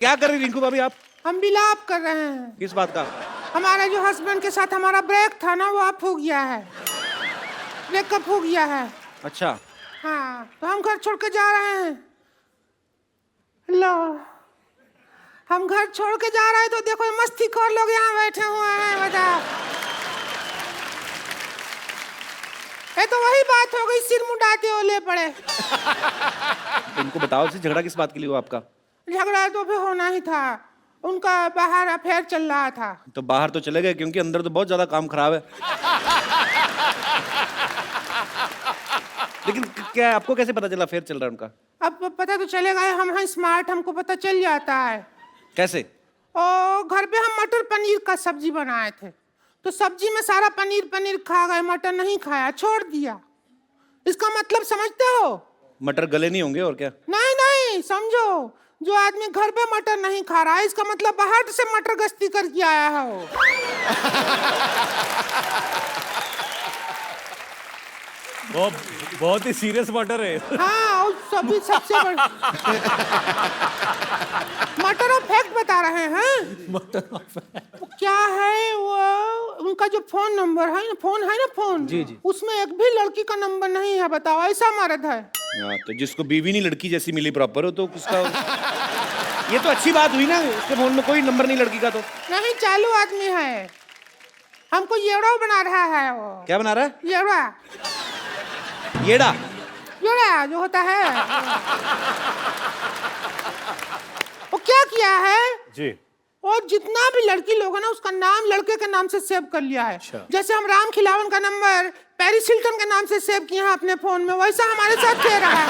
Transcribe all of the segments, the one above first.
क्या कर रही रिंकू भाभी आप? हम विलाप कर रहे हैं। किस बात का? हमारे जो हस्बैंड के साथ हमारा ब्रेक था ना, वो अब हो गया है, ब्रेकअप हो गया है। अच्छा, हाँ, तो हम घर छोड़ के जा रहे हैं। लो, हम घर छोड़ के जा रहे हैं तो देखो मस्तीखोर लोग यहाँ बैठे हुए हैं। बताओ, ये तो वही बात हो गई, सिर मुंडाते ओले पड़े। इनको बताओ से झगड़ा किस बात के लिए हुआ आपका? झगड़ा तो फिर होना ही था, उनका बाहर अफेयर चल रहा था। तो बाहर तो चले गए क्योंकि अंदर तो बहुत ज्यादा काम खराब है। लेकिन क्या आपको कैसे पता चला अफेयर चल रहा है उनका? अब पता तो चलेगा, हम हैं स्मार्ट, हमको पता चल जाता है। कैसे? और घर पे हम मटर पनीर का सब्जी बनाए थे, तो सब्जी में सारा पनीर पनीर खा गए, मटर नहीं खाया, छोड़ दिया। इसका मतलब समझते हो? मटर गले नहीं होंगे और क्या? नहीं नहीं, समझो, जो आदमी घर पे मटर नहीं खा रहा है, इसका मतलब बाहर से मटर गश्ती करके आया है वो। बहुत ही सीरियस मैटर है। हाँ, और सभी सबसे बड़ा मटर ऑफ फैक्ट बता रहे हैं। क्या है वो, उनका जो फोन नंबर है ना, फोन जी जी, उसमें एक भी लड़की का नंबर नहीं है। बताओ, ऐसा मर्द है। तो जिसको बीवी नहीं लड़की जैसी मिली प्रॉपर हो तो उसका ये तो अच्छी बात हुई ना, उसके फोन में कोई नंबर नहीं लड़की का। तो नहीं, चालू आदमी है, हमको येड़ा बना रहा है वो। क्या बना रहा है? येड़ा, येड़ा? येड़ा जो होता है वो क्या किया है जी, और जितना भी लड़की लोग है ना, उसका नाम लड़के के नाम से सेव कर लिया है। अच्छा। जैसे हम राम खिलावन का नंबर पेरिस हिल्टन के नाम से सेव किए हैं अपने फोन में, वैसा हमारे साथ किया रहा है।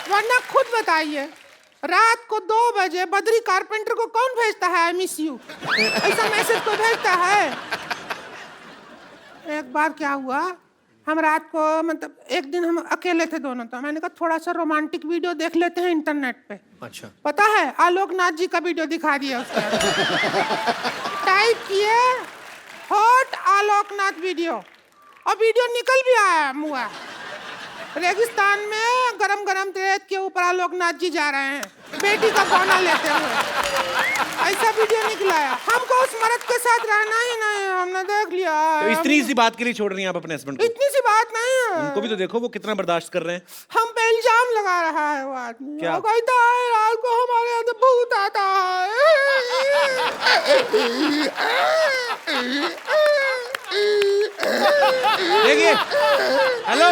वरना खुद बताइए, रात को 2 बजे बद्री कारपेंटर को कौन भेजता है आई मिस यू, ऐसा मैसेज को भेजता है? एक बार क्या हुआ, हम रात को, मतलब एक दिन हम अकेले थे दोनों, तो मैंने कहा थोड़ा सा रोमांटिक वीडियो देख लेते हैं इंटरनेट पे। अच्छा। पता है, आलोकनाथ जी का वीडियो दिखा दिया उसका। टाइप किए हॉट आलोकनाथ वीडियो, और वीडियो निकल भी आया मुआ। रेगिस्तान में गरम गरम रेत के ऊपर आलोकनाथ जी जा रहे हैं बेटी का बौना लेते हुए, ऐसा वीडियो निकला है। हमको उस मर्द के साथ रहना ही नहीं, हमने देख लिया। तो इतनी सी बात के लिए छोड़ रही हैं आप अपने हस्बैंड को? इतनी सी बात नहीं है, उनको भी तो देखो वो कितना बर्दाश्त कर रहे हैं। हम पे इल्जाम लगा रहा है वो आदमी। क्या? वो कहता है रात को हमारे यहाँ से भूत आता है। देखिए, हेलो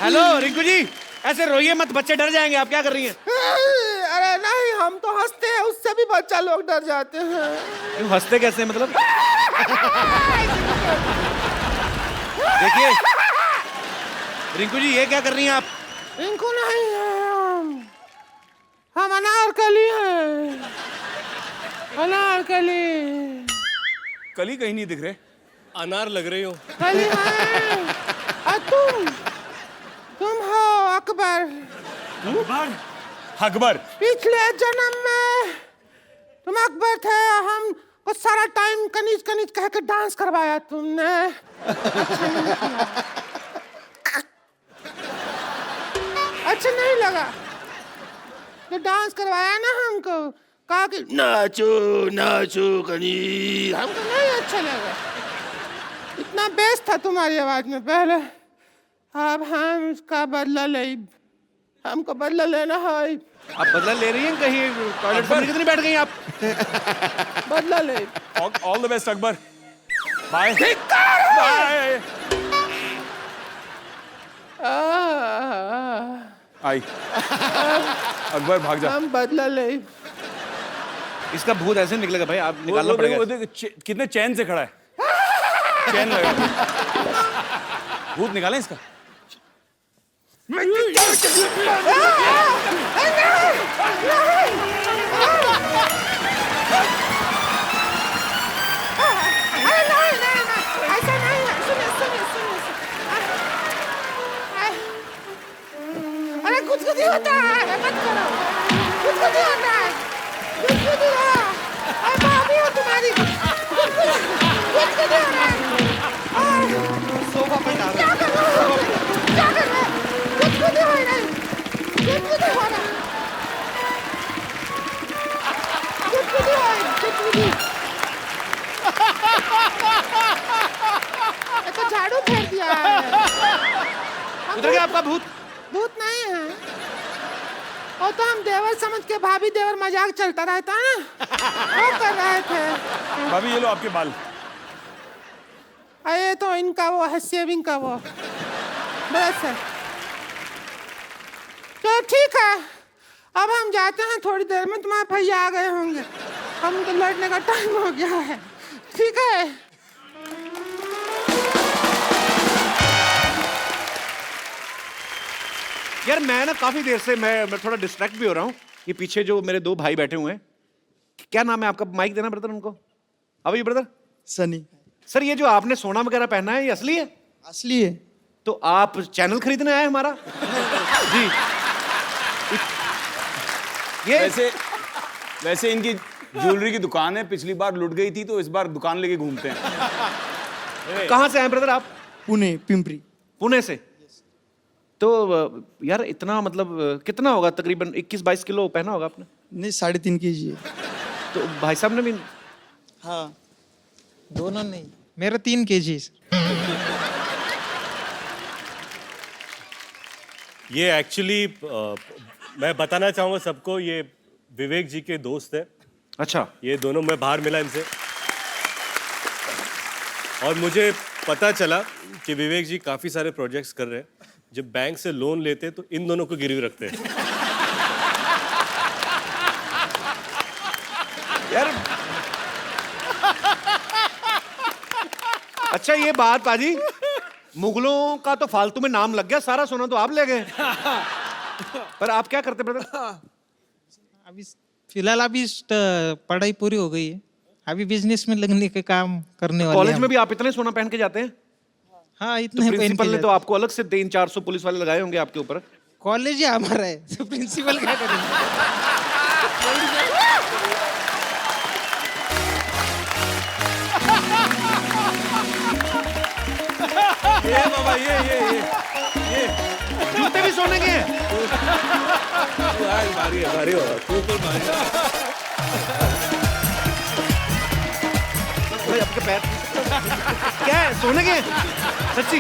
हेलो रिंकू जी, ऐसे रोइए मत, बच्चे डर जाएंगे। आप क्या कर रही हैं? अरे नहीं, हम तो हंसते हैं, उससे भी बच्चा लोग डर जाते हैं। क्यों हंसते कैसे, मतलब? देखिए रिंकू जी, ये क्या कर रही हैं आप? रिंकू नहीं है, हम अनारकली हैं, अनारकली। कली कहीं नहीं दिख रहे, अनार लग रहे हो। कली है, और तुम हो अकबर। अकबर? अकबर? पिछले जन्म में तुम अकबर थे, हम को सारा टाइम कनीज कनीज कह के डांस करवाया तुमने। अच्छा नहीं लगा तो डांस करवाया ना हमको, कहा कि नाचो नाचो कनीज, हमको नहीं अच्छा लगा। इतना बेस था तुम्हारी आवाज में पहले, अब हम इसका बदला ले, हमको बदला लेना है। आप बदला ले रही हैं? कहीं टॉयलेट पर कितनी बैठ गई आप? बदला ले। All the best Akbar, bye bye. आई अकबर, भाग जा। हम बदला ले। इसका भूत ऐसे निकलेगा भाई, आप निकालना पड़ेगा। कितने चैन से खड़ा है, चैन लगा। भूत निकालें इसका। ऐसा नहीं है, सुनिए। अरे कुछ होता है, मत करो, कुछ होता है, भाभी हो तुम्हारी, कुछ हो रहा है। सोफा पे डाल क्या कर रहे हो? कुछ हो रहा है। आपका भूत? भूत नहीं है, वो तो हम देवर समझ के भाभी देवर मजाक चलता रहता है ना, वो कर रहे थे। भाभी ये लो आपके बाल। अरे तो इनका वो है शेविंग का वो ब्रश है। तो ठीक है, अब हम जाते हैं, थोड़ी देर में तुम्हारे भैया आ गए होंगे, हम तो लौटने का टाइम हो गया है। ठीक है। यार मैं ना काफी देर से मैं थोड़ा डिस्ट्रैक्ट भी हो रहा हूँ। ये पीछे जो मेरे दो भाई बैठे हुए हैं, क्या नाम है आपका? माइक देना ब्रदर उनको। अब ये ब्रदर सनी। सर, ये जो आपने सोना वगैरह पहना है ये असली है? असली है। तो आप चैनल खरीदने आए हमारा? जी। ये वैसे इनकी ज्वेलरी की दुकान है, पिछली बार लुट गई थी तो इस बार दुकान लेके घूमते हैं। कहाँ से आए ब्रदर आप? पुणे, पिंपरी। पुणे से? तो यार इतना मतलब कितना होगा तकरीबन? 21-22 किलो पहना होगा आपने? नहीं, 3.5 kg है। तो भाई साहब ने भी? हाँ, दोनों नहीं, मेरा 3 kg। ये एक्चुअली मैं बताना चाहूँगा सबको, ये विवेक जी के दोस्त है। अच्छा। ये दोनों, मैं बाहर मिला इनसे और मुझे पता चला कि विवेक जी काफ़ी सारे प्रोजेक्ट्स कर रहे हैं। जब बैंक से लोन लेते तो इन दोनों को गिरवी रखते हैं। यार अच्छा ये बात पाजी, मुगलों का तो फालतू में नाम लग गया, सारा सोना तो आप ले गए। पर आप क्या करते ब्रदर? अभी फिलहाल पढ़ाई पूरी हो गई है, अभी बिजनेस में लगने के काम करने वाले हैं। कॉलेज में भी आप इतने सोना पहन के जाते हैं? हाँ, तो इतने प्रिंसिपल ने तो आपको अलग से 300-400 पुलिस वाले लगाए होंगे आपके ऊपर। कॉलेज ही हमारा है, तो प्रिंसिपल क्या करेंगे? ये बाबा ये जूते भी सोने के हैं? भारी होगा। भाई आपके पैर क्या है, सोने के हैं? सच्ची?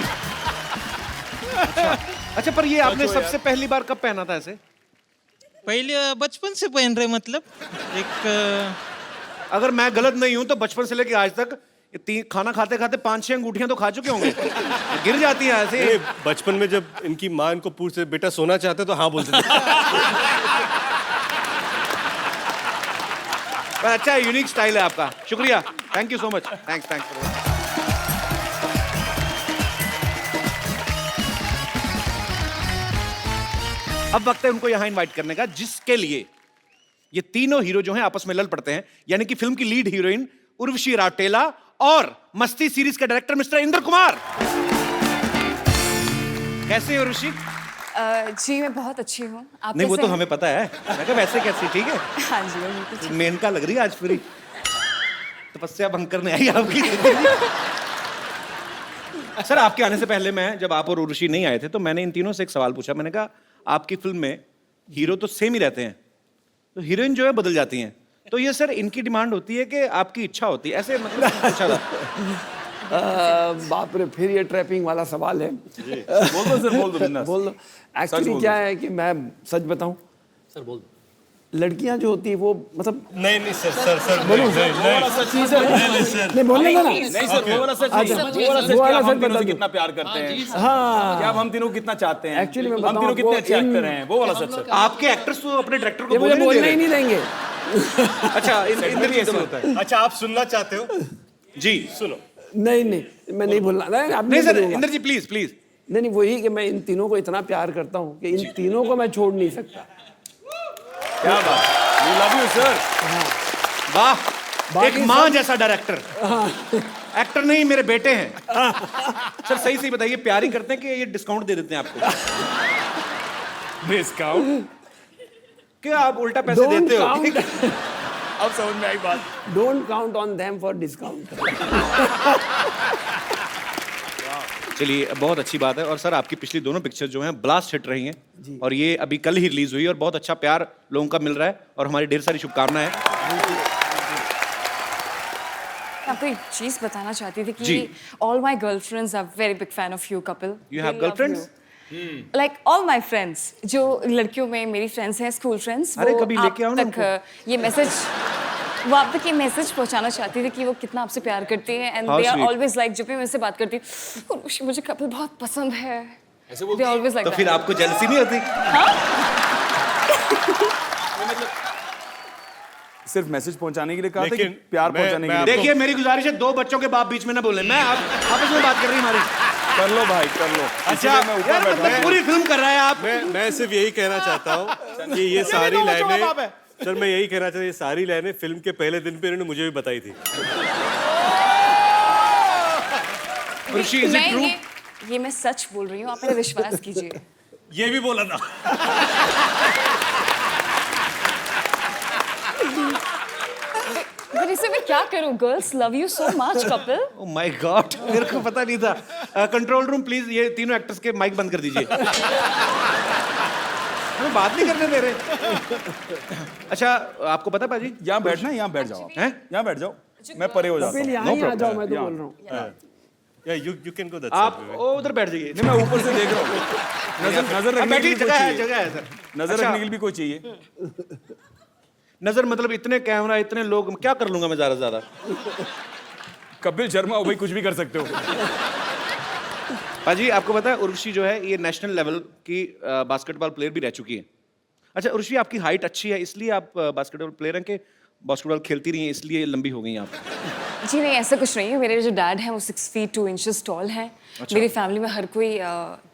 अच्छा पर ये आपने सबसे पहली बार कब पहना था ऐसे? पहले बचपन से पहन रहे, मतलब एक अगर मैं गलत नहीं हूं तो बचपन से लेके आज तक खाना खाते खाते 5-6 अंगूठियां तो खा चुके होंगे। गिर जाती है ऐसे। ये बचपन में जब इनकी माँ इनको पूछते बेटा सोना चाहते तो हाँ बोलते थे। अच्छा यूनिक स्टाइल है आपका, शुक्रिया, thank you so much. Thanks. अब वक्त है उनको यहां इनवाइट करने का, जिसके लिए ये तीनों हीरो जो हैं आपस में लड़ पड़ते हैं, यानी कि फिल्म की लीड हीरोइन उर्वशी राउटेला और मस्ती सीरीज के डायरेक्टर मिस्टर इंद्र कुमार। कैसे हो उर्वशी? जी मैं बहुत अच्छी हूँ। आप नहीं वो कैसे तो हैं? हमें पता है, मैं कहा वैसे कैसी? ठीक है। हाँ जी मैं बिल्कुल ठीक। मेनका लग रही है आज पूरी, तपस्या भंग करने आई आपकी। सर आपके आने से पहले मैं, जब आप और उर्वशी नहीं आए थे तो मैंने इन तीनों से एक सवाल पूछा। मैंने कहा आपकी फिल्म में हीरो तो सेम ही रहते हैं, तो हीरोइन जो है बदल जाती हैं, तो ये सर इनकी डिमांड होती है कि आपकी इच्छा होती है ऐसे, मतलब अच्छा था। बाप रे, फिर ये ट्रैपिंग वाला सवाल है। बोल दो सर, बोल दो बिंदास। बोल दो। एक्चुअली क्या है कि मैं सच बताऊं सर, बोल दो, लड़कियां जो होती है वो मतलब नहीं सर बोलो नहीं, नहीं। नहीं बोलने का ना। नहीं सर, वो वाला सच नहीं है। वो वाला सच वो वाला कि आप हम सच तीनों बता से दो। कितना प्यार करते हैं, हाँ, क्या आप हम तीनों को कितना चाहते हैं, Actually मैं हम बताऊं तीनों कितने आपको, अच्छे एक्टर हैं, वो वाला सच है। आपके एक्टर्स तो अपने डायरेक्टर को ये मुझे बोलने ही नहीं नहीं देंगे। देंगे। अच्छा इंद्र जी ऐसे होता है। अच्छा आप सुनना चाहते हो? जी सुनो। नहीं मैं नहीं बोलना। नहीं sir, Indra ji please please. नहीं वही कि मैं इन तीनों को इतना प्यार करता हूँ कि इन तीनों को मैं छोड़ नहीं सकता। क्या बात, वी लव यू सर। वाह, एक माँ जैसा डायरेक्टर। एक्टर नहीं, मेरे बेटे हैं। सर सही बताइए, प्यार ही करते हैं कि ये डिस्काउंट दे देते हैं आपको? डिस्काउंट क्या आप उल्टा पैसे देते हो? अब समझ में आई बात। Don't count on them for discount. चलिए बहुत अच्छी बात है। और सर आपकी पिछली दोनों पिक्चर जो हैं ब्लास्ट हिट रही हैं, और ये अभी कल ही रिलीज हुई और बहुत अच्छा प्यार लोगों का मिल रहा है, और हमारी ढेर सारी शुभकामनाएं हैं। आपको एक चीज बताना चाहती थी जी। कि all my girlfriends are very big fan of you Kapil. You have girlfriends? Like all my friends, जो लड़कियों में मेरी फ्रेंड्स हैं, स्कूल फ्रेंड्स, अरे वो कभी आप लेके आओ ना तक ये मैसेज, वो आप तक ये मैसेज पहुंचाना चाहती थी कि वो कितना आपसे प्यार करती हैं, and How they are sweet. Always like, जब भी मैं उनसे बात करती हूँ, "उर्वशी, मुझे कपिल बहुत पसंद है, दे ऑलवेज लाइक तो फिर आपको जेलसी नहीं होती? सिर्फ मैसेज पहुंचाने के लिए कहा था कि लेकिन प्यार मैं- पहुंचाने के मैं लिए? देखिए मेरी गुजारिश है, 2 बच्चों के बाप बीच में ना बोले, मैं आपस में बात कर रही हमारी। कर लो भाई, कर लो। अच्छा इसीलिए मैं ऊपर यार, बैठा मतलब हूं। पूरी फिल्म कर रहा है आप। मैं सिर्फ यही कहना चाहता हूँ कि ये सारी लाइनें, सर मैं यही कहना चाहता हूँ, ये सारी लाइनें फिल्म के पहले दिन पे इन्होंने मुझे भी बताई थी। ऋषि, is it मैं true? ये मैं सच बोल रही हूँ, आप मेरा विश्वास कीजिए। ये भी बोला था। पर इसे मैं क्या करूँ? Girls love you so much Kapil. Oh my God, मेरे को पता नहीं था। कंट्रोल रूम प्लीज, ये तीनों एक्टर्स के माइक बंद कर दीजिए। हमें बात नहीं करने दे रहे। अच्छा, आपको पता पाजी? यहाँ बैठना है, यहाँ बैठ जाओ आप। हैं? यहाँ बैठ जाओ, मैं परे हो जाता हूँ। यहाँ ही आ जाओ, मैं तो बोल रहा हूँ। या यू कैन गो दैट आप साइड। उधर बैठ जाइए। नहीं, मैं ऊपर से देख रहा हूँ। नजर अब रखने के बैठिए, लिए कोई जगह है, चाहिए। जगह है सर। नजर अच्छा, रखने के लिए भी कोई चाहिए। नजर मतलब इतने कैमरा, इतने लोग, क्या कर लूंगा मैं ज्यादा से ज्यादा? कपिल शर्मा हो भाई, कुछ भी कर सकते हो। पाजी, आपको पता है उर्वशी जो है ये नेशनल लेवल की बास्केटबॉल प्लेयर भी रह चुकी है। अच्छा उर्वशी, आपकी हाइट अच्छी है इसलिए आप बास्केटबॉल प्लेयर हैं कि बास्केटबॉल खेलती रही हैं इसलिए लंबी हो गई आप? जी नहीं, ऐसा कुछ नहीं है। मेरे जो डैड हैं वो 6 फीट 2 इंचेस टॉल हैं। मेरी फैमिली में हर कोई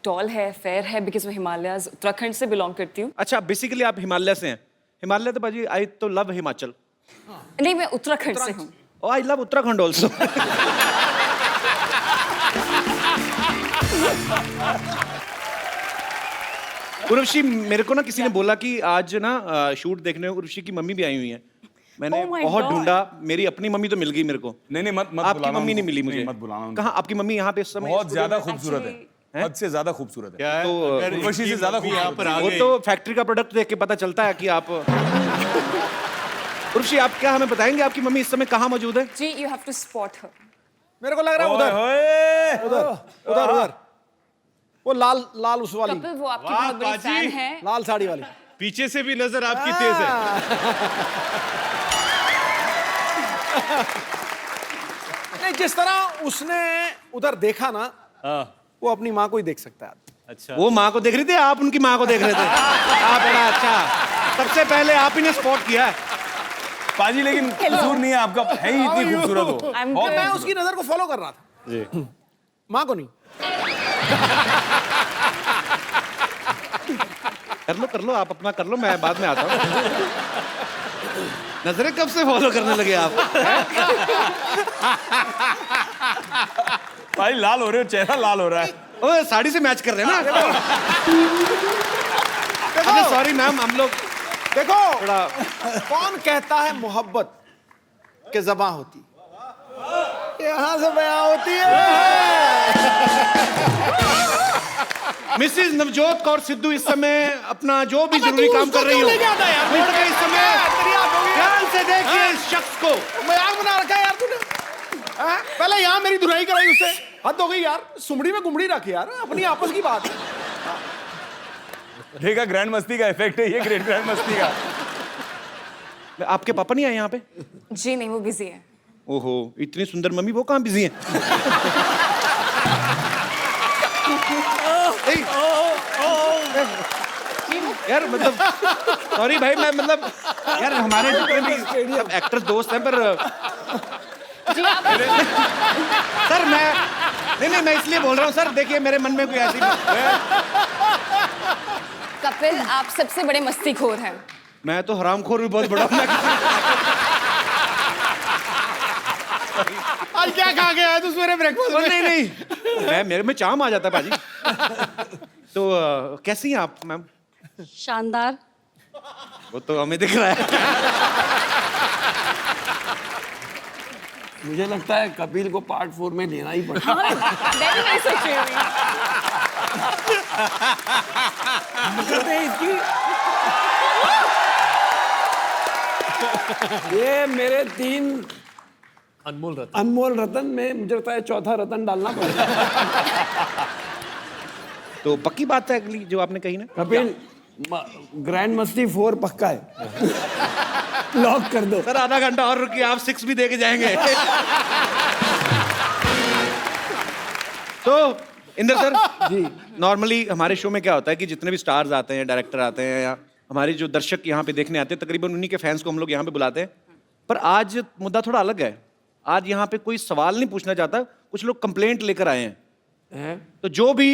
टॉल है, फेयर है, बिकॉज मैं हिमालयाज उत्तराखंड से बिलोंग करती हूँ। अच्छा, बेसिकली आप हिमालय से हैं। हिमालय तो बाजी, आई तो लव हिमाचल। नहीं, मैं उत्तराखंड से हूँ। Oh, I love Uttarakhand also. Urvashi, मेरे को ना किसी ने बोला कि आज ना शूट देखने उर्वशी की मम्मी भी आई हुई है। मैंने Oh my बहुत God. ढूंढा, मेरी अपनी मम्मी तो मिल गई मेरे को। नहीं नहीं, मत आपकी बुलाना मम्मी नहीं उनको। मिली मुझे। नहीं, मत बुलाना उनको। कहाँ आपकी मम्मी यहाँ पे इस समय? बहुत ज्यादा खूबसूरत है, Actually- हद से ज्यादा खूबसूरत है। क्या है? तो, अगर उर्वशी से इनकी ज्यादा मम्मी यहाँ पर आ वो गई। तो फैक्ट्री का प्रोडक्ट देख के पता चलता है कि आप। उर्वशी, आप क्या हमें बताएंगे आपकी मम्मी इस समय कहाँ मौजूद है? जी, यू हैव टू स्पॉट हर। मेरे को लग रहा है ओए उधर होए। उधर उधर वो लाल लाल उस वाली कपिल वो आपकी वाह, बहुत बड़ी बाजी। फैन है। लाल साड़ी वाली। पीछे से भी नजर आपकी तेज है। नहीं, जिस तरह उसने उधर देखा ना, हाँ, वो अपनी माँ को ही देख सकता है। अच्छा। वो माँ को देख रही थी, आप उनकी माँ को देख रहे थे। आप बड़ा अच्छा, सबसे पहले आप ही ने स्पॉट किया है। पाजी, लेकिन कसूर नहीं है आपका, है ही इतनी खूबसूरत हो। I'm बहुत good. मैं उसकी नजर को फॉलो कर रहा था, जी। माँ को नहीं। कर लो आप अपना कर लो, मैं बाद में आता हूँ। नजरें कब से फॉलो करने लगे आप? भाई लाल हो रहे हो, चेहरा लाल हो रहा है। ओए, साड़ी से मैच कर रहे हैं ना? अच्छा सॉरी मैम, हम लोग देखो थोड़ा। कौन कहता है मोहब्बत के ज़बां होती, यहाँ से बयां होती है। मिसिज नवजोत कौर सिद्धू इस समय अपना जो भी जरूरी काम कर रही हो, उठ के इस समय ध्यान से देखिए इस शख्स को। मजाक बना रखा है यार तूने। हाँ? पहले यहाँ मेरी धुलाई कराई उससे, हद हो गई यार। सुमड़ी में गुमड़ी रख यार, अपनी आपस की बात है। देखा, ग्रैंड मस्ती का इफेक्ट है ये, ग्रेट ग्रैंड मस्ती का। आपके पापा नहीं आए यहाँ पे? जी नहीं, वो बिजी है। ओहो, इतनी सुंदर मम्मी, वो कहाँ बिजी है? यार मतलब सॉरी भाई, मैं मतलब यार हमारे जितने भी सब एक्टर्स दोस्त हैं, पर जी आप सर मैं मैं इसलिए बोल रहा हूँ सर, देखिए मेरे मन में कोई ऐसी कपिल, आप सबसे बड़े मस्तीखोर हैं। मैं तो हरामखोर भी बहुत बड़ा हूँ। आज क्या खा के आया तू सवेरे ब्रेकफास्ट में? नहीं नहीं, मैं मेरे में चाम आ जाता है पाजी। तो कैसी हैं आप मैम? शानदार। वो तो हमें दिख रहा है। मुझे लगता है कपिल को पार्ट 4 में लेना ही पड़ेगा। मैं भी नहीं सोच रही हूँ। ये मेरे 3 अनमोल रतन में मुझे लगता है चौथा रतन डालना पड़ेगा। तो पक्की बात है अगली जो आपने कही ना। कपिल ग्रैंड मस्ती 4 पक्का है। लॉक कर दो। सर आधा घंटा और रुकिए, आप 6 भी दे के जाएंगे। तो इंदर सर जी, नॉर्मली हमारे शो में क्या होता है कि जितने भी स्टार्स आते हैं, डायरेक्टर आते हैं, या हमारे जो दर्शक यहाँ पे देखने आते हैं, तकरीबन उन्हीं के फैंस को हम लोग यहाँ पे बुलाते हैं। पर आज मुद्दा थोड़ा अलग है। आज यहाँ पे कोई सवाल नहीं पूछना चाहता, कुछ लोग कंप्लेंट लेकर आए हैं। तो जो भी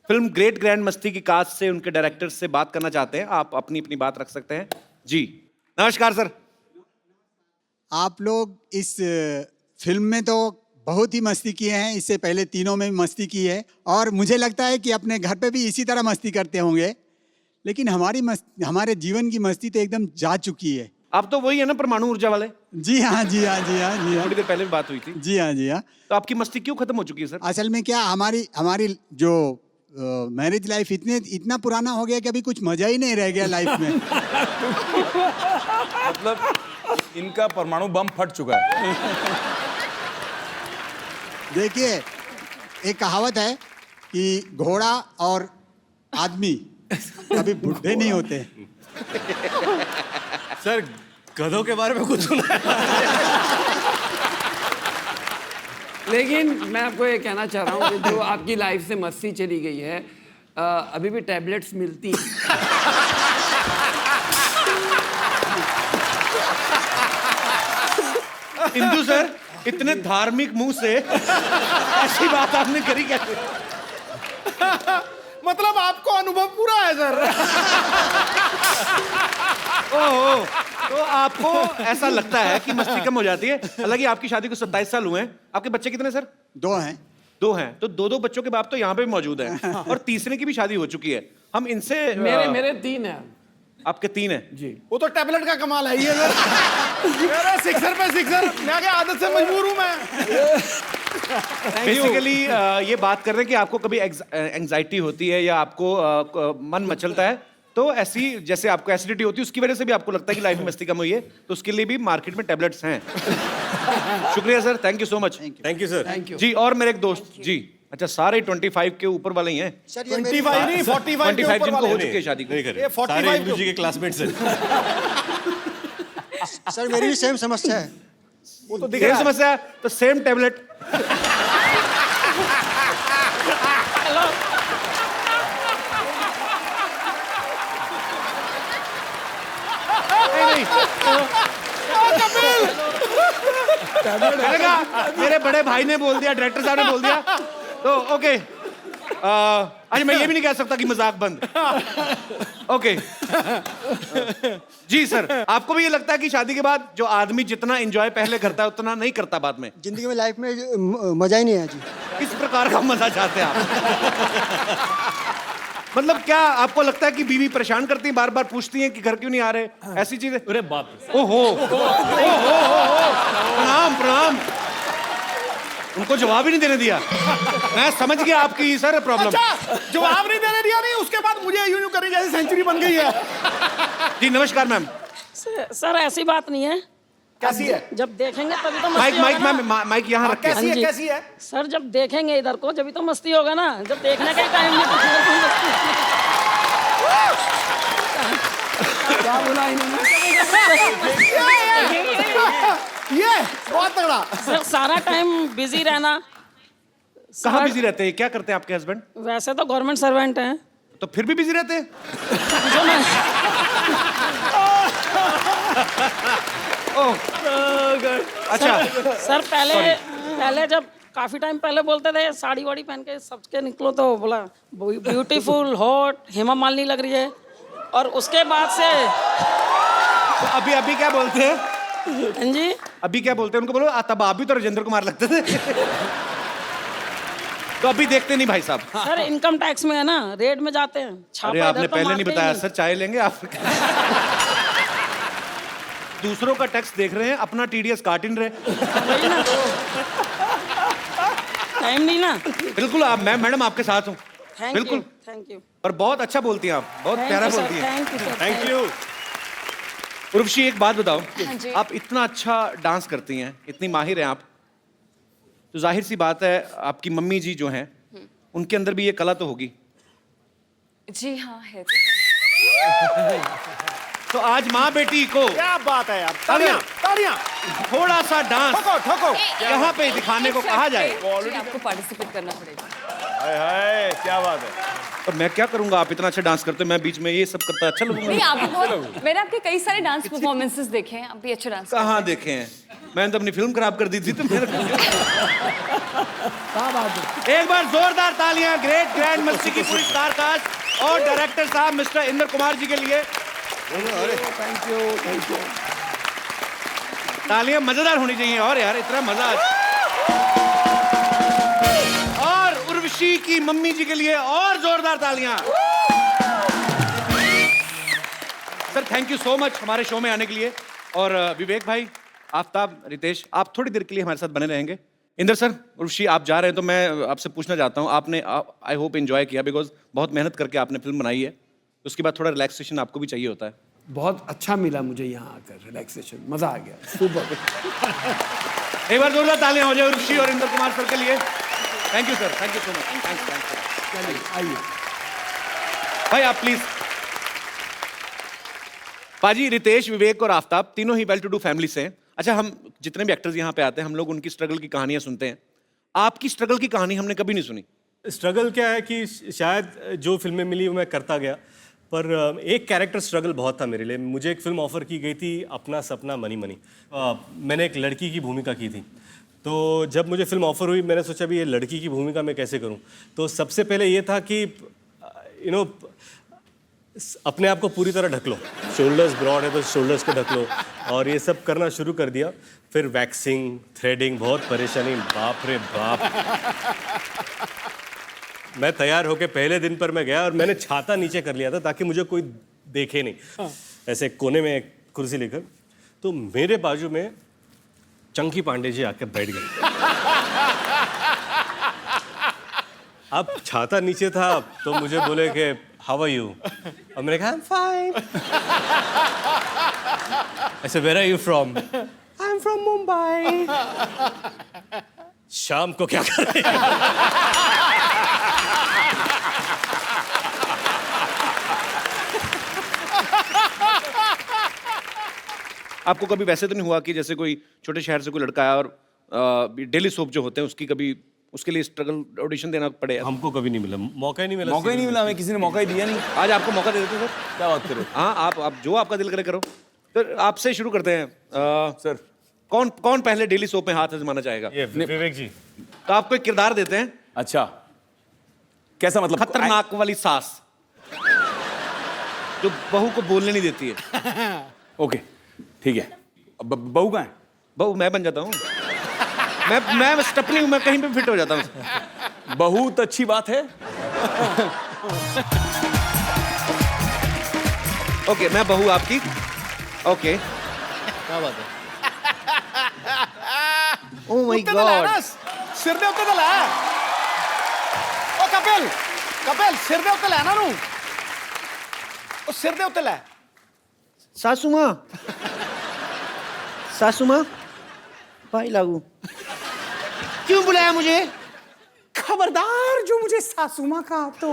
फिल्म ग्रेट ग्रैंड मस्ती की कास्ट से, उनके डायरेक्टर से बात करना चाहते हैं, आप अपनी अपनी बात रख सकते हैं। जी नमस्कार सर। आप लोग इस फिल्म में तो बहुत ही मस्ती किए हैं, इससे पहले तीनों में भी मस्ती की है, और मुझे लगता है कि अपने घर पे भी इसी तरह मस्ती करते होंगे। लेकिन हमारे जीवन की मस्ती तो एकदम जा चुकी है। आप तो वही है ना, परमाणु ऊर्जा वाले। जी हाँ, जी हाँ, जी हाँ, जी हाँ, थोड़ी देर पहले भी बात हुई थी। जी हाँ, जी हाँ। तो आपकी मस्ती क्यों खत्म हो चुकी है सर? असल में क्या, हमारी जो मैरिज लाइफ इतना पुराना हो गया कि अभी कुछ मजा ही नहीं रह गया लाइफ में। मतलब इनका परमाणु बम फट चुका है। देखिए, एक कहावत है कि घोड़ा और आदमी कभी बुढ़े नहीं होते। सर गधों के बारे में कुछ सुना है? लेकिन मैं आपको ये कहना चाह रहा हूँ कि जो आपकी लाइफ से मस्ती चली गई है, अभी भी टैबलेट्स मिलती हैं। इंदु सर, इतने धार्मिक मुंह से ऐसी बात आपने करी कैसे? मतलब आपको अनुभव पूरा है सर। ओहो, तो आपको ऐसा लगता है कि मस्ती कम हो जाती है। हालांकि आपकी शादी को 27 साल हुए हैं। आपके बच्चे कितने सर? 2 हैं। 2 हैं। तो 2 बच्चों के बाप तो यहाँ पे भी मौजूद हैं, और तीसरे की भी शादी हो चुकी है। हम इनसे मेरे 3 हैं। आपके 3 हैं जी। वो तो टैबलेट का कमाल है ये सर। मेरा सिक्सर पे सिक्सर, मैं क्या आदत से मजबूर हूँ मैं। बेसिकली ये बात कर रहे हैं कि आपको कभी एंजाइटी होती है या आपको मन मचलता है, तो ऐसी जैसे आपको एसिडिटी होती है, उसकी वजह से भी आपको लगता है कि लाइफ में मस्ती कम हुई है, तो उसके लिए भी मार्केट में टैबलेट्स हैं। शुक्रिया sir, thank you so much. Thank you sir. Thank you. जी, और मेरे एक दोस्त जी, अच्छा सारे 25 के ऊपर वाले ही हैं। 25 नहीं, 45 के ऊपर जिनको हो वाले। चुकी है शादी। नहीं ये करे, 45 सारे इंदु जी के क्लासमेट्स हैं। सर मेरी भी सेम समस्या है। वो तो दिख सेम रहा है। समस्या है, तो सेम टैबलेट। मैंने कहा मेरे बड़े भाई ने बोल दिया, डायरेक्टर साहब ने बोल दिया, तो ओके। आज मैं ये भी नहीं कह सकता कि मजाक बंद। ओके। जी सर, आपको भी ये लगता है कि शादी के बाद जो आदमी जितना एंजॉय पहले करता है उतना नहीं करता बाद में? जिंदगी में, लाइफ में मजा ही नहीं है जी। किस प्रकार का मजा चाहते हैं आप? मतलब क्या आपको लगता है कि बीवी परेशान करती है, बार बार पूछती है कि घर क्यों नहीं आ रहे, ऐसी चीजें? अरे बाप रे। ओहो, प्रणाम प्रणाम। उनको जवाब ही नहीं देने दिया। मैं समझ गया आपकी सर प्रॉब्लम। अच्छा, जवाब नहीं देने दिया नहीं, उसके बाद मुझे यूं करी जैसे सेंचुरी बन गई है। जी नमस्कार मैम। सर ऐसी बात नहीं है। कैसी है? जब देखेंगे तभी तो माइक मस्ती माइक होगा ना। मैम, माइक यहाँ रखें। कैसी है? जी। कैसी है? सर जब देखेंगे इधर को जब तो मस्ती होगा ना, जब देखने का ही टाइम नहीं तो फिर कोई मस्ती। क्या बोला इन्होंने? ये बहुत तगड़ा। सर सारा टाइम बिजी रहना। कहाँ बिजी रहते हैं? क्या करते हैं आपके हस्बैंड? वैसे तो गवर्नमेंट सर्वेंट हैं। तो फिर भी बिजी रहते हैं? जो मैं ओह, अच्छा। सर पहले जब काफी टाइम पहले बोलते थे साड़ी वाड़ी पहन के सबके निकलो, तो बोला ब्यूटीफुल हॉट हेमा मालिनी लग रही है, और उसके बाद से तो अभी क्या बोलते हैं? हाँ जी, अभी क्या बोलते हैं उनको? बोलो तब आप भी तो राजेंद्र कुमार लगते थे। तो अभी देखते नहीं भाई साहब? सर इनकम टैक्स में है ना, रेड में जाते हैं। छापा अरे इधर आपने तो पहले नहीं मारते ही बताया सर, चाय लेंगे आप? दूसरों का टैक्स देख रहे हैं, अपना टीडीएस काट ही नहीं रहे। वही ना, टाइम नहीं ना। बिल्कुल, आप मैडम आपके साथ हूँ। थैंक यू, बिल्कुल। थैंक यू, और बहुत अच्छा बोलती हैं आप, बहुत प्यारा बोलती हैं। Thank you sir, thank you. Urvashi एक बात बताओ, हाँ जी। आप इतना अच्छा डांस करती हैं, इतनी माहिर हैं आप, तो जाहिर सी बात है आपकी मम्मी जी जो हैं उनके अंदर भी ये कला तो होगी। जी हाँ है तो आज माँ बेटी को क्या बात है यार, तालियां तालियां। थोड़ा सा डांस ठोको ठोको। यहाँ पे दिखाने को कहा जाए जी, आपको पार्टिसिपेट करना पड़ेगा। हाय हाय क्या बात है। और मैं क्या करूंगा, आप इतना अच्छा डांस करते हो, मैं बीच में ये सब करता अच्छा लगूंगा? नहीं आप बहुत, मैंने आपके कई सारे डांस परफॉर्मेंसेस देखे हैं, आप भी अच्छा डांस कहाँ देखे हैं? मैंने तो अपनी फिल्म खराब कर दी थी तो मेरे एक बार जोरदार तालियां ग्रेट ग्रैंड मस्ती की पूरी स्टार कास्ट और डायरेक्टर साहब मिस्टर इंद्र कुमार जी के लिए। Thank you. तालियां मजेदार होनी चाहिए और यार इतना मजा। और उर्वशी की मम्मी जी के लिए और जोरदार तालियां। Sir thank you so much हमारे शो में आने के लिए। और विवेक भाई, आफ्ताब, रितेश, आप थोड़ी देर के लिए हमारे साथ बने रहेंगे। इंदर सर, उर्वशी आप जा रहे हैं तो मैं आपसे पूछना चाहता हूं, आपने आई होप एंजॉय किया, बिकॉज बहुत मेहनत करके आपने फिल्म बनाई है, उसके बाद थोड़ा रिलैक्सेशन आपको भी चाहिए होता है। बहुत अच्छा मिला मुझे यहाँ आकर, रिलैक्सेशन, मजा आ गया, सुपर। एक बार जोरदार तालियां हो जाए उर्वशी और इंदर कुमार सर के लिए। Thank you sir, thank you so much. Thanks. आइए भाई आप प्लीज। पाजी, रितेश, विवेक और आफ्ताब तीनों ही वेल टू डू फैमिली से हैं। अच्छा, हम जितने भी एक्टर्स यहाँ पे आते हैं हम लोग उनकी स्ट्रगल की कहानियां सुनते हैं, आपकी स्ट्रगल की कहानी हमने कभी नहीं सुनी। स्ट्रगल क्या है कि शायद जो फिल्में मिली वो मैं करता गया, पर एक कैरेक्टर स्ट्रगल बहुत था मेरे लिए। मुझे एक फिल्म ऑफर की गई थी, अपना सपना मनी मनी। मैंने एक लड़की की भूमिका की थी, तो जब मुझे फिल्म ऑफर हुई मैंने सोचा भी ये लड़की की भूमिका मैं कैसे करूं। तो सबसे पहले ये था कि अपने आप को पूरी तरह ढक लो, शोल्डर्स ब्रॉड है तो शोल्डर्स को ढक लो, और ये सब करना शुरू कर दिया। फिर वैक्सिंग, थ्रेडिंग, बहुत परेशानी, बाप रे बाप। मैं तैयार होके पहले दिन पर मैं गया और मैंने छाता नीचे कर लिया था ताकि मुझे कोई देखे नहीं, ऐसे कोने में एक कुर्सी लेकर। तो मेरे बाजू में चंकी पांडे जी आकर बैठ गए। अब छाता नीचे था तो मुझे बोले कि हाउ आर यू, और मैंने कहा आई एम फाइन। ऐसे where are you from, I am from Mumbai. शाम को क्या कर रहे हैं? आपको कभी वैसे तो नहीं हुआ कि जैसे कोई छोटे शहर से कोई लड़का आया और डेली सोप जो होते हैं उसकी कभी उसके लिए स्ट्रगल ऑडिशन देना पड़े? हमको कभी नहीं मिला, मौका ही नहीं मिला। मौका ही नहीं मिला, हमें किसी ने मौका ही दिया नहीं। आज आपको मौका दे देते सर। क्या बात करो। हाँ, आप जो आपका दिल करे करो। तो आपसे शुरू करते हैं। सर कौन पहले डेली सोप में हाथ आजमाना चाहेगा? ये विवेक जी। तो आपको एक किरदार देते हैं। अच्छा, कैसा मतलब? खतरनाक वाली सास जो बहू को बोलने नहीं देती है। ओके ठीक है। बहू कहाँ है? बहू मैं बन जाता हूँ। मैं स्टपनी हूँ, मैं कहीं पे फिट हो जाता हूँ। बहुत अच्छी बात है। ओके, मैं बहू आपकी। ओके, क्या बात है? ओह माय गॉड, सिर दे उत्ते तो लै। ओ कपिल सिर दे उत्ते लै ना नू। ओ सिर दे उत्ते लै। सासू माँ भाई लागू क्यों बुलाया मुझे? खबरदार जो मुझे सासू माँ कहा तो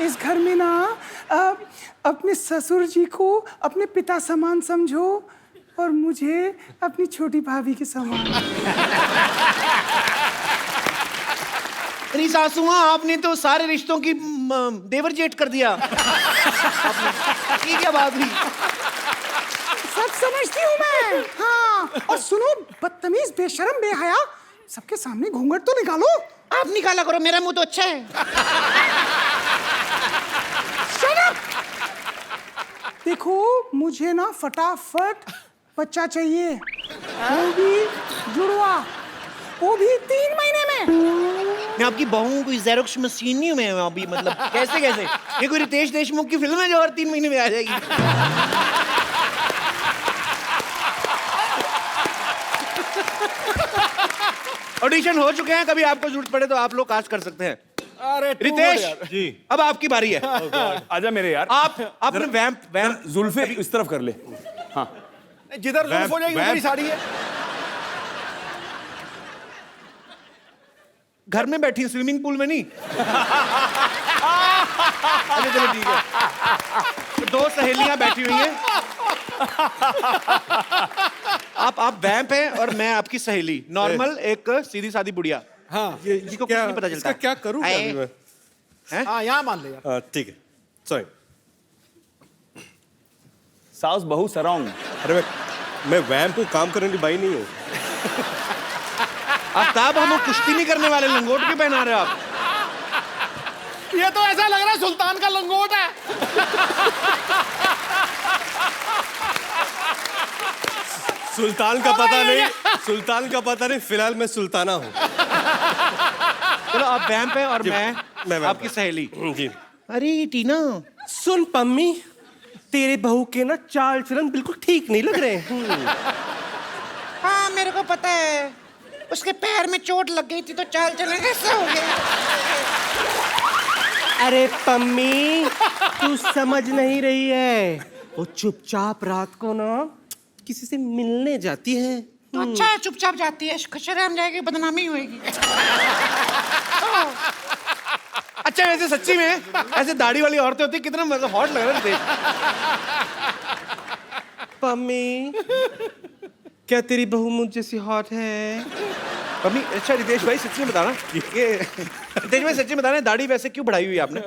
इस घर में ना अपने ससुर जी को अपने पिता समान समझो और मुझे अपनी छोटी भाभी के समान। अरे सासू माँ, आपने तो सारे रिश्तों की देवर जेठ कर दिया। ये क्या बात हुई? सब समझती हूँ मैं। हाँ, और सुनो, बदतमीज, बेशरम, बेहया, सबके सामने घूंघट तो निकालो। आप निकाला करो, मेरा मुंह तो अच्छा है। Shut up! देखो, मुझे ना फटाफट बच्चा चाहिए, वो भी जुड़वा, वो भी 3 महीने में। मैं आपकी बहू कोई ज़ेरोक्स मशीन नहीं हूँ मैं अभी, मतलब कैसे ये कोई रितेश देशमुख की फिल्म है जो और 3 महीने में आ जाएगी। ऑडिशन हो चुके हैं, कभी आपको जरूरत पड़े तो आप लोग कास्ट कर सकते हैं। अरे रितेश जी, अब आपकी बारी है। आजा मेरे यार। आप अपने वैम्प जुल्फे इस तरफ कर ले। हाँ, जिधर जुल्फ हो जाएगी उधर ही साड़ी है। घर में बैठी स्विमिंग पूल में नहीं। अच्छा चलो ठीक है, तो दो सहेलियां बैठी हुई हैं, आप वैम्प हैं और मैं आपकी सहेली, नॉर्मल एक सीधी सादी बुढ़िया। हाँ जिसको कुछ नहीं पता चलता। इसका क्या करूं आए। अभी मैं? हाँ यहाँ मान ले यार। ठीक है, सॉरी। साउस बहु सराउंड। अरे मैं वैम्प को काम करने की बाई नहीं हूँ। आफ्ताब, हम कुश्ती नहीं करने वाले, लंगोट क्यों पहना रहे हो आप? ये तो ऐसा लग रहा है सुल्तान का लंगोट है। सुल्तान का पता नहीं, सुल्तान का पता नहीं, फिलहाल मैं सुल्ताना हूँ। चलो आप वैम्प हैं और मैं वैम्प आपकी हूँ। सहेली। जी। अरे टीना, सुन पम्मी, तेरे बहू के ना चाल चलन बिल्कुल ठीक नहीं लग रहे हैं। हाँ मेरे को पता है, उसके पैर में चोट लग गई थी तो चाल चलन कैसे हो गया। अरे पम्मी, तू समझ नहीं रही है, वो चुपचाप रात को ना किसी से मिलने जाती है। तो अच्छा है, चुपचाप जाती है, खशरेआम जाएगी, बदनामी होएगी। अच्छा वैसे सच्ची में ऐसे दाढ़ी वाली औरतें होती, कितना मतलब हॉट लग रहा है देख। पम्मी, क्या तेरी बहू मुझ जैसी हॉट है? मम्मी, अच्छा रितेश भाई सच्ची में बताना, ये रितेश भाई सच्ची में बताना, दाढ़ी वैसे क्यों बढ़ाई हुई है आपने?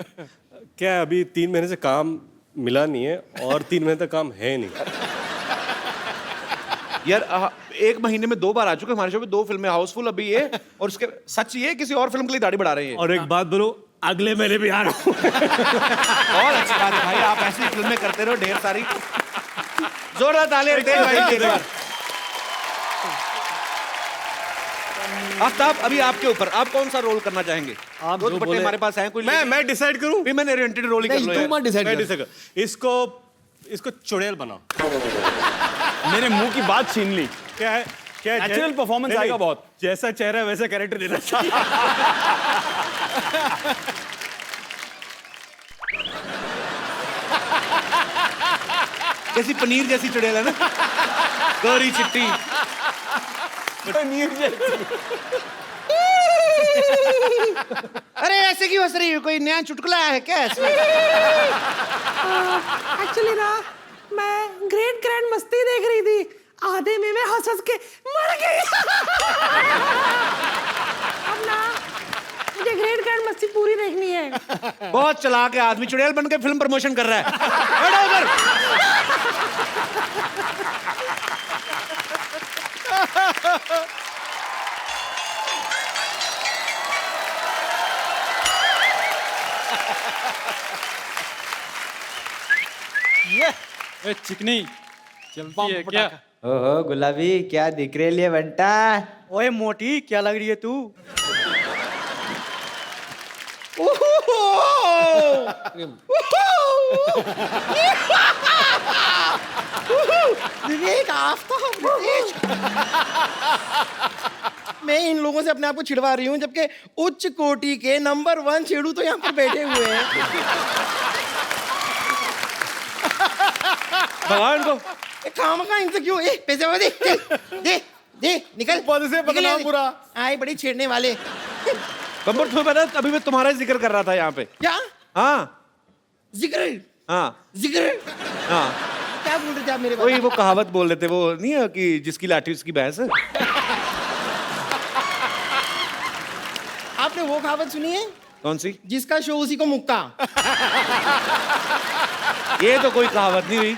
क्या अभी 3 महीने से काम मिला नहीं है और 3 महीने तक काम है नहीं। यार 1 महीने में 2 बार आ चुके हमारे शो पे, 2 फिल्में हाउसफुल अभी ये, और उसके सच ये किसी और फिल्म के लिए दाढ़ी बढ़ा रहे हैं। और एक बात बोलो, अगले महीने भी आ रहा हूँ। और अच्छी बात है भाई, आप ऐसी फिल्में करते रहो ढेर सारी। जोरदार तालियां रितेश भाई के लिए। आफ्ताब, अभी आपके ऊपर, आप कौन सा रोल करना चाहेंगे? आप दो जो दुपट्टे बोले- हमारे पास हैं, कोई मैं डिसाइड करूं? भी मैंने ओरिएंटेड रोल ही कर लो नहीं, तू मत डिसाइड मैं कर। डिसाइड कर। इसको चुड़ैल बनाओ। मेरे मुंह की बात छीन ली। क्या है? क्या है? Natural performance नहीं, आएगा बहुत। जैसा चेहरा है वैसा कैरेक्टर देना चाहिए। जैसी पनीर जैसी चुड़ैल है ना, गौरी चिट्टी। अरे ऐसे क्यों हंस रही है? कोई नया चुटकुला आया है क्या इसमें? एक्चुअली ना मैं ग्रेट ग्रैंड मस्ती देख रही थी, आधे में मैं हंस हंस के मर गई। अब ना मुझे ग्रेट ग्रैंड मस्ती पूरी देखनी है। बहुत चालाक है आदमी, चुड़ैल बन के फिल्म प्रमोशन कर रहा है। बैठो उधर। चिकनी चलती है क्या? ओहो गुलाबी, क्या दिख रही है बंटा? ओए मोटी, क्या लग रही है तू? विवेक, आफ्ताब, रितेश। मैं इन लोगों से अपने आप को छिड़वा रही हूँ, जबकि उच्च कोटि के नंबर 1 छेड़ू तो यहाँ पर बैठे हुए हैं। भगवान को काम का इनसे क्यों? पैसे दे दे दे दे, निकल पद से बदनाम पूरा। आए बड़ी छेड़ने वाले। बम्बर, तुम्हें पता है, अभी मैं तुम्हारा ही जिक्र कर रहा था यहाँ पे। क्या हाँ जिक्र? हाँ जिक्र हाँ, क्या बोल रहे थे आप मेरे वही बारे वो कहावत बोल रहे थे, वो नहीं है कि जिसकी लाठी उसकी भैंस है। आपने वो कहावत सुनी है? कौन सी? जिसका शो उसी को मुक्का। ये तो कोई कहावत नहीं हुई।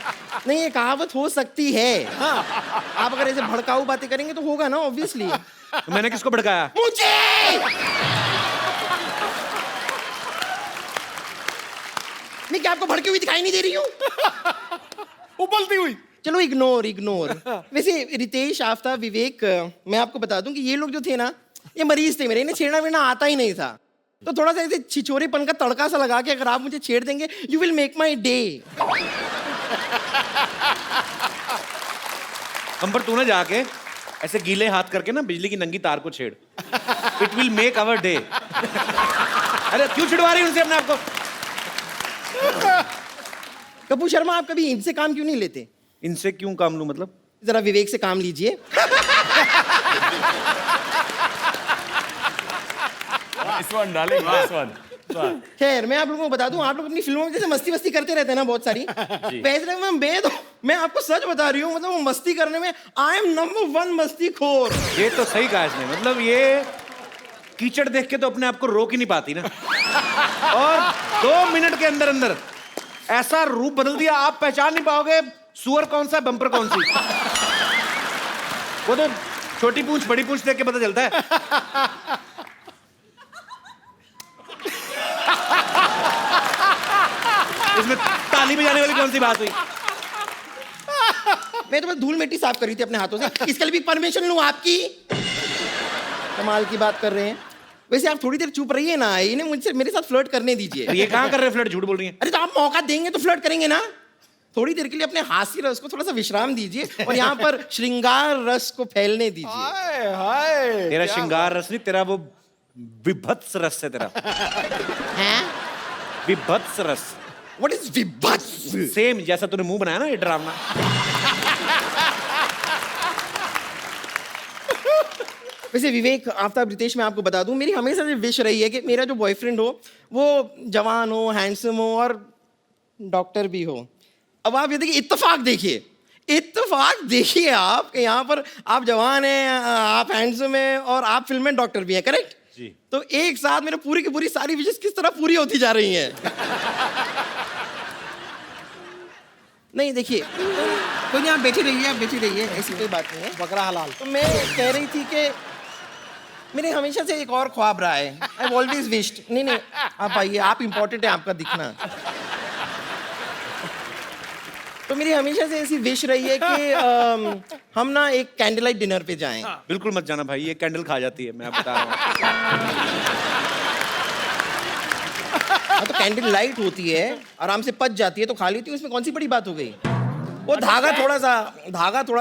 नहीं, ये कहावत हो सकती है। हाँ, आप अगर ऐसे भड़काऊ बातें करेंगे तो होगा ना, ऑब्वियसली। तो मैंने किसको भड़काया? मुझे मैं क्या आपको भड़की हुई दिखाई नहीं दे रही हूँ? उबलती हुई। चलो इग्नोर इग्नोर। वैसे रितेश, आफ्ताब, विवेक, मैं आपको बता दूं कि ये लोग जो थे ना, ये मरीज थे मेरे, इन्हें छेड़ना वेड़ना आता ही नहीं था। तो थोड़ा सा ऐसे छिछोरेपन का तड़का सा लगा के अगर आप मुझे छेड़ देंगे, you will make my day. बम्बर, तू ना जाके ऐसे गीले हाथ करके ना बिजली की नंगी तार को छेड़। It will make our day. अरे क्यों छिड़वा रही उनसे अपने आप को? कपूर शर्मा, आप कभी इनसे काम क्यों नहीं लेते? इनसे क्यों काम लूं मतलब? जरा विवेक से काम लीजिए। Nice one darling, nice one. खैर मैं आप लोगों को बता दूं, आप लोग अपनी फिल्मों में जैसे मस्ती वस्ती करते रहते हैं ना बहुत सारी, वैसे मैं आपको सच बता रही हूँ, मतलब वो मस्ती करने में आई एम नंबर 1 मस्तीखोर। ये तो सही कहा इसने, मतलब ये कीचड़ देख के तो अपने आप को रोक ही नहीं पाती ना, और 2 मिनट के अंदर अंदर ऐसा रूप बदल दिया, आप पहचान नहीं पाओगे सुअर कौन सा बम्पर कौन सी। वो तो छोटी पूंछ बड़ी पूंछ देख के पता चलता है। इसमें ताली बजाने वाली कौन सी बात हुई? मैं तो बस धूल मिट्टी साफ करी थी अपने हाथों से, इसके लिए भी परमिशन लूं आपकी? कमाल की बात कर रहे हैं। वैसे आप थोड़ी देर चुप रहिए ना, इन्हें मुझसे मेरे साथ फ्लर्ट करने दीजिए। ये कहाँ कर रहे हैं फ्लर्ट, झूठ बोल रही है। अरे तो आप मौका देंगे तो फ्लर्ट करेंगे ना, थोड़ी देर के लिए अपने हास्य रस को थोड़ा सा विश्राम दीजिए और यहाँ पर श्रृंगार रस को फैलने दीजिए। तेरा श्रृंगार रस नहीं, तेरा वो विभत्स रस है तेरा। हैं? विभत्स रस। What is विभत्स? सेम जैसा तूने मुंह बनाया ना ये ड्रामा। वैसे विवेक, आफ्ताब, रितेश, मैं आपको बता दूं, मेरी हमेशा से विश रही है कि मेरा जो बॉयफ्रेंड हो वो जवान हो, हैंडसम हो और डॉक्टर भी हो। अब आप ये देखिए, इत्तेफाक देखिए आप कि यहाँ पर आप जवान हैं, आप हैंडसम हैं और आप फिल्म में डॉक्टर भी हैं, करेक्ट जी? तो एक साथ मेरे पूरी की पूरी सारी विशेष किस तरह पूरी होती जा रही हैं। नहीं देखिए, कोई नहीं, आप बैठी रहिए, ऐसी कोई बात नहीं है। बकरा हलाल। तो मैं कह रही थी कि मेरे हमेशा से एक और ख्वाब रहा है, आई ऑलवेज विश्ड। नहीं आप आइए, आप इम्पोर्टेंट है, आपका दिखना। तो मेरी हमेशा से ऐसी विश रही है कि हम ना एक कैंडल लाइट डिनर पे जाएं। बिल्कुल मत जाना भाई, ये कैंडल खा जाती है, मैं बता रहा हूँ। हाँ तो कैंडल लाइट होती है, आराम से पच जाती है तो खा लेती है, उसमें कौन सी बड़ी बात हो गई। वो धागा थोड़ा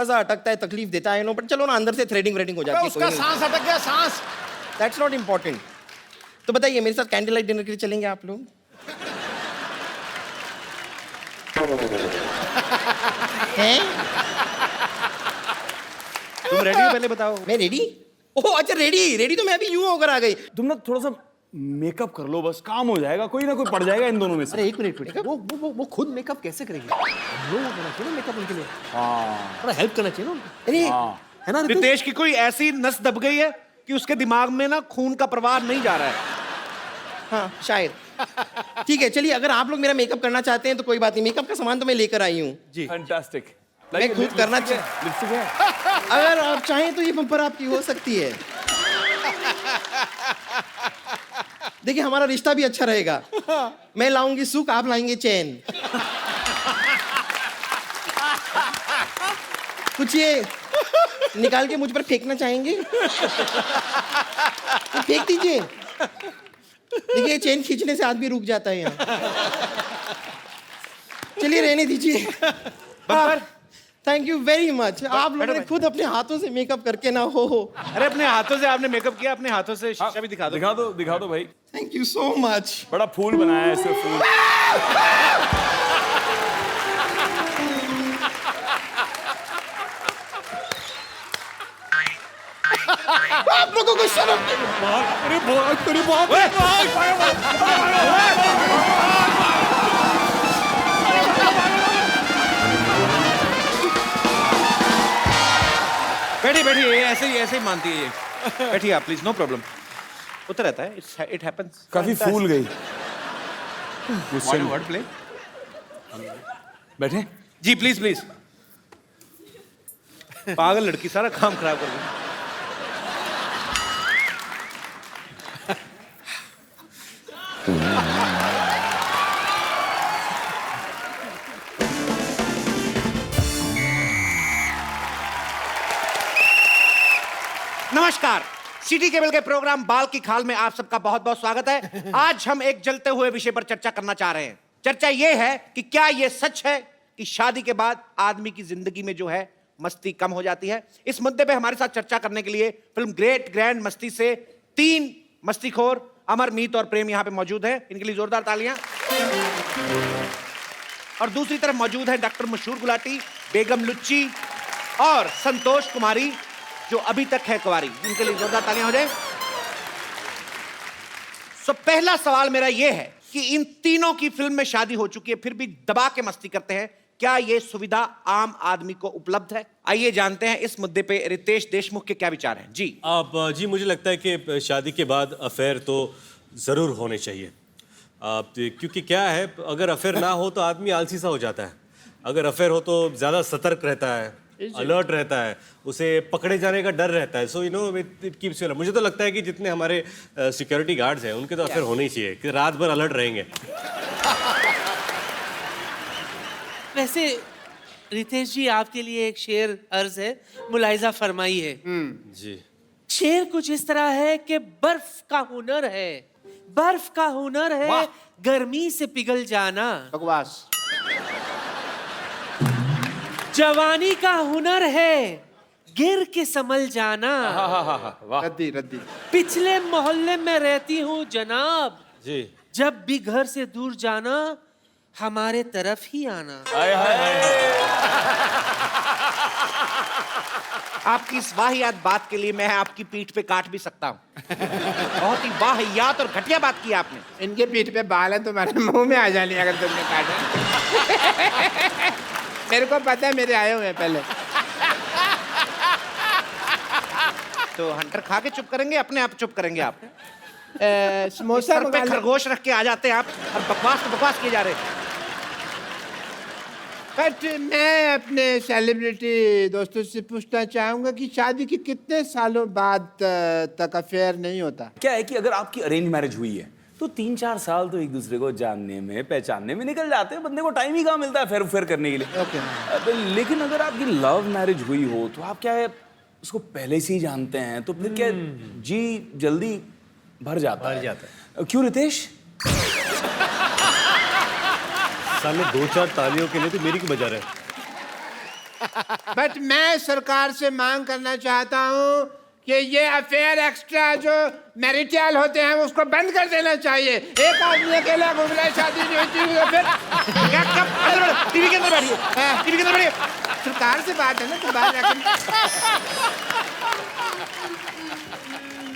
सा अटकता है, तकलीफ देता है, नो, बट चलो ना, अंदर से थ्रेडिंग हो जाती है। उसका सांस अटक गया, सांस। That's not important. तो बताइए, मेरे साथ कैंडल लाइट डिनर के लिए चलेंगे आप लोग? हैं? तुम रेडी हो पहले बताओ। मैं रेडी? ओह अच्छा, रेडी तो मैं अभी यूं होकर आ गई। तुम ना थोड़ा सा मेकअप कर लो, बस काम हो जाएगा, कोई ना कोई पड़ जाएगा इन दोनों में से। अरे एक मिनट, वो खुद मेकअप कैसे करेंगे? लोग होना चाहिए ना मेकअप उनके लिए, हाँ, थोड़ा हेल्प करना चाहिए ना। अरे है ना रितेश की कोई ऐसी नस दब गई है कि उसके दिमाग में ना खून का प्रवाह नहीं जा रहा है। हाँ शायद। ठीक है, चलिए, अगर आप लोग मेरा मेकअप करना चाहते हैं तो कोई बात नहीं, मेकअप का सामान तो मैं लेकर आई हूँ जी। फैंटास्टिक। मैं खुद करना लिपस्टिक है? अगर आप चाहें तो ये बम्पर आपकी हो सकती है। देखिए, हमारा रिश्ता भी अच्छा रहेगा। मैं लाऊंगी सुख, आप लाएंगे चैन। कुछ ये निकाल के मुझ पर फेंकना चाहेंगे तो फेंक दीजिए। देखिए, चेन खींचने से आदमी रुक जाता है यहाँ। चलिए, रहने दीजिए। Thank you very much. आप लोगों ने खुद अपने हाथों से मेकअप करके ना हो। अरे अपने हाथों से आपने मेकअप किया, अपने हाथों से शीशा भी दिखा दो। दिखा दो भाई। Thank you so much. बड़ा फूल बनाया है ऐसे फूल। आप लोगों को शर्म बैठिए, ऐसे ही मानती है ये। बैठिए आप प्लीज, नो प्रॉब्लम। होता रहता है, इट हैपेंस। काफी फूल गई। Word play. बैठे जी, प्लीज। पागल लड़की, सारा काम खराब कर दी। नमस्कार, सिटी केबल के प्रोग्राम बाल की खाल में आप सबका बहुत बहुत स्वागत है। आज हम एक जलते हुए विषय पर चर्चा करना चाह रहे हैं। चर्चा यह है कि क्या यह सच है कि शादी के बाद आदमी की जिंदगी में जो है मस्ती कम हो जाती है। इस मुद्दे पे हमारे साथ चर्चा करने के लिए फिल्म ग्रेट ग्रैंड मस्ती से 3 मस्तीखोर अमर, मीत और प्रेम यहाँ पे मौजूद हैं। इनके लिए जोरदार तालियां। और दूसरी तरफ मौजूद है डॉक्टर मशहूर गुलाटी, बेगम लुच्ची और संतोष कुमारी, जो अभी तक है कुंवारी। इनके लिए जोरदार तालियां हो जाए। सो पहला सवाल मेरा यह है कि इन तीनों की फिल्म में शादी हो चुकी है, फिर भी दबा के मस्ती करते हैं। क्या ये सुविधा आम आदमी को उपलब्ध है? आइए जानते हैं इस मुद्दे पे रितेश देशमुख के क्या विचार हैं। जी जी मुझे लगता है कि शादी के बाद अफेयर तो ज़रूर होने चाहिए। क्योंकि क्या है, अगर अफेयर ना हो तो आदमी आलसी सा हो जाता है। अगर अफेयर हो तो ज़्यादा सतर्क रहता है, अलर्ट रहता है, उसे पकड़े जाने का डर रहता है। So you know it keeps you. मुझे तो लगता है कि जितने हमारे सिक्योरिटी गार्ड्स हैं उनके तो अफेयर होने ही चाहिए, कि रात भर अलर्ट रहेंगे। वैसे रितेश जी, आपके लिए एक शेर अर्ज है, मुलाहिजा फरमाइए। जी। शेर कुछ इस तरह है कि बर्फ का हुनर है, बर्फ का हुनर है गर्मी से पिघल जाना। बकवास। जवानी का हुनर है गिर के संभल जाना। रद्दी रद्दी। पिछले मोहल्ले में रहती हूँ जनाब, जी। जब भी घर से दूर जाना हमारे तरफ ही आना। आपकी इस वाहियात बात के लिए मैं आपकी पीठ पे काट भी सकता हूँ। बहुत ही वाहियात और घटिया बात की आपने। इनके पीठ पे बाल है, तुम्हारे मुंह में आ जाने अगर तुमने काटा। मेरे को पता है, मेरे आए हुए हैं पहले। तो हंटर खा के चुप करेंगे, अपने आप चुप करेंगे आप? समोसा सर पे खरगोश रख के आ जाते हैं आप और बकवास किए जा रहे हैं। बट मैं अपने सेलिब्रिटी दोस्तों से पूछना चाहूंगा कि शादी के कितने सालों बाद तक अफेयर नहीं होता? क्या है कि अगर आपकी अरेंज मैरिज हुई है तो 3-4 साल तो एक दूसरे को जानने में पहचानने में निकल जाते हैं। बंदे को टाइम ही कहाँ मिलता है फेर करने के लिए। लेकिन अगर आपकी लव मैरिज हुई हो तो आप क्या है उसको पहले से ही जानते हैं, तो फिर क्या जी जल्दी भर जाता है। क्यों रितेश? सामने 2-4 तालियों के लिए तो मेरी क्यों बजा रहे? बट मैं सरकार से मांग करना चाहता हूँ कि ये अफेयर एक्स्ट्रा जो मैरिटल होते हैं उसको बंद कर देना चाहिए। एक आदमी अकेला घूम रहा है, शादी नहीं होती है, फिर टीवी के अंदर बैठिए, टीवी के अंदर बैठिए। सरकार से बात है ना, तो बाहर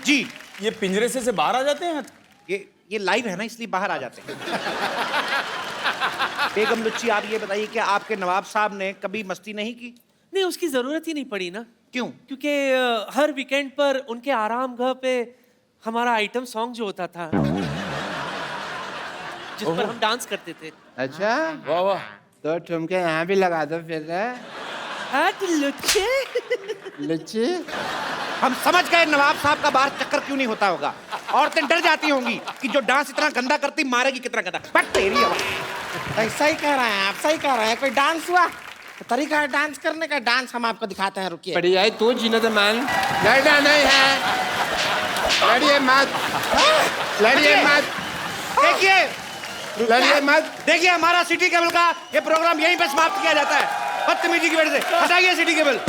जी। ये पिंजरे से बाहर आ जाते हैं। ये लाइव है ना, इसलिए बाहर आ जाते हैं। बेगम लुच्ची, आप ये बताइए कि आपके नवाब साहब ने कभी मस्ती नहीं की? नहीं, उसकी जरूरत ही नहीं पड़ी ना। क्यों? क्योंकि हर वीकेंड पर उनके आराम घर पे हमारा आइटम सॉन्ग जो होता था जिस पर हम डांस करते थे। अच्छा, वाह वाह। तो ठुमके यहाँ भी लगा दो फिर। लुच्चे लुच्ची, हम समझ गए नवाब साहब का बाहर चक्कर क्यों नहीं होता होगा। औरतें डर जाती होंगी कि जो डांस इतना गंदा करती मारेगी कितना गंदा। बट तेरी आवाज। सही कह रहे हैं आप, सही कह रहे हैं। कोई डांस हुआ तरीका है डांस करने का, डांस हम आपको दिखाते हैं, रुकिए। बढ़िया है, तू जीना तो मान। लड़ना नहीं है, लड़िए मत, लड़िए मत, लड़िए मत। देखिए हमारा सिटी केबल का ये प्रोग्राम यहीं पे समाप्त किया जाता है बदतमीजी की वजह से। हटाइए सिटी केबल।